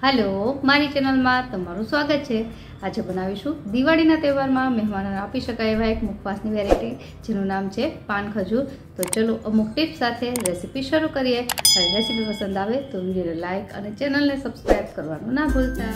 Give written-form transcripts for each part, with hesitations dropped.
Hello मारी channel में तमारुं स्वागत है। आज बनावीशुं दिवाळीना तहेवारमां मेहमानोने आपी शकाय एवा एक मुखवासनी वेरायटी जेनुं नाम है पान खजूर। तो चलो अमुक टिप्स साथे रेसिपी शुरू करिए। रेसिपी पसंद आवे तो वीडियो लाइक और चेनल ने सब्सक्राइब करवानुं ना भूलता।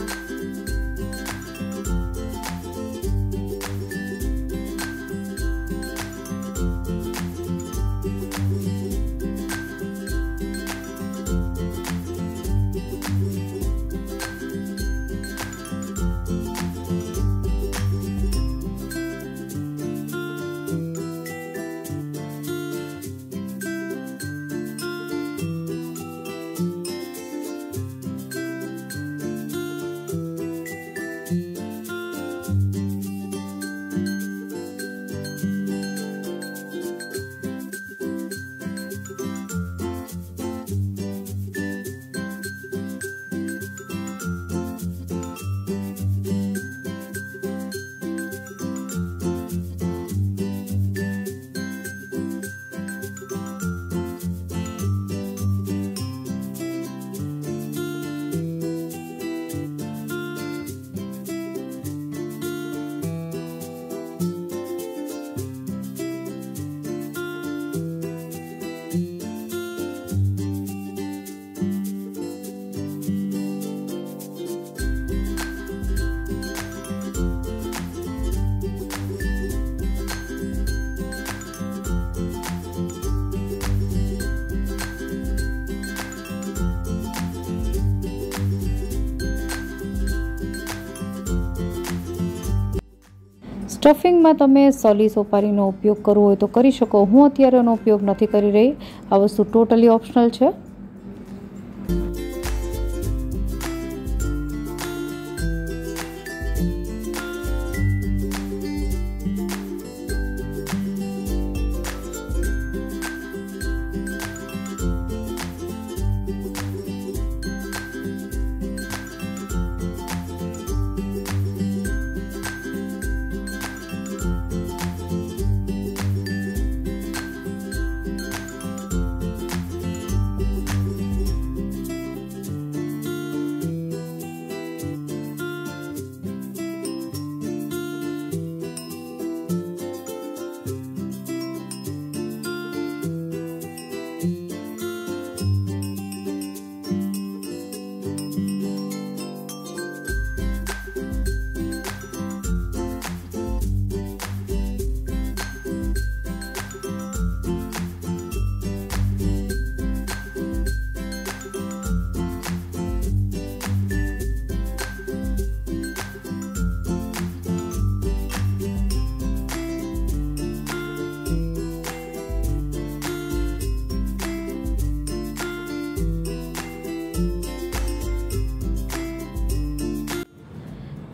स्टफिंग में तमे सली सोपारीनो उपयोग करवो होय तो करी शको। हूँ अत्यारे एनो उपयोग नथी करी रही। आ वस्तु टोटली ऑप्शनल है।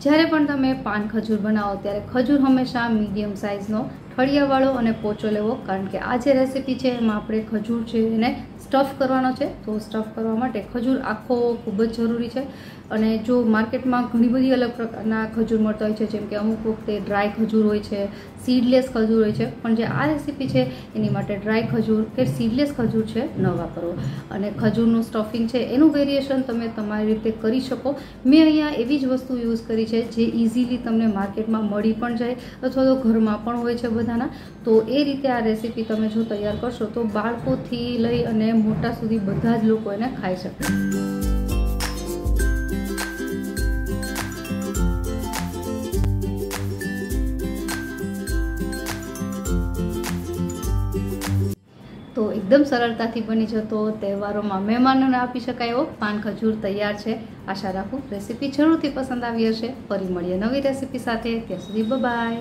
જ્યારે પણ તમે પાન ખજૂર બનાવો ત્યારે ખજૂર હંમેશા મીડિયમ સાઇઝનો ઠળિયાવાળો અને પોચો લેવો, કારણ કે આ જે રેસીપી છે એમાં આપણે ખજૂર છે એને સ્ટફ કરવાનો છે। તો સ્ટફ કરવા માટે ખજૂર આખો ખૂબ જ જરૂરી છે। અને જો માર્કેટમાં ઘણી બધી અલગ પ્રકારના ખજૂર મળતા હોય છે, જેમ કે અમુક વખતે ડ્રાય ખજૂર હોય છે, સીડલેસ ખજૂર હોય છે, પણ જે આ રેસીપી છે એની માટે ડ્રાય ખજૂર કે સીડલેસ ખજૂર છે ન વાપરવો। અને ખજૂરનું સ્ટફિંગ છે એનું વેરિએશન તમે તમારી રીતે કરી શકો। મેં અહીંયા એવી જ વસ્તુ યુઝ કરી છે જે ઇઝીલી તમને માર્કેટમાં મળી પણ જાય અથવા તો ઘરમાં પણ હોય છે બધાના। તો એ રીતે આ રેસીપી તમે જો તૈયાર કરશો તો બાળકોથી લઈ અને મોટા સુધી બધા જ લોકો એને ખાઈ શકે। तो एकदम सरलताथी बनी जतो तहेवारोमां मेहमानोने आपी शकाय एवो पान खजूर तैयार है। आशा राखुं रेसीपी जरूरथी पसंद आवी हशे। फरी मळीए नवी रेसीपी साथे। त्यां सुधी बाय बाय।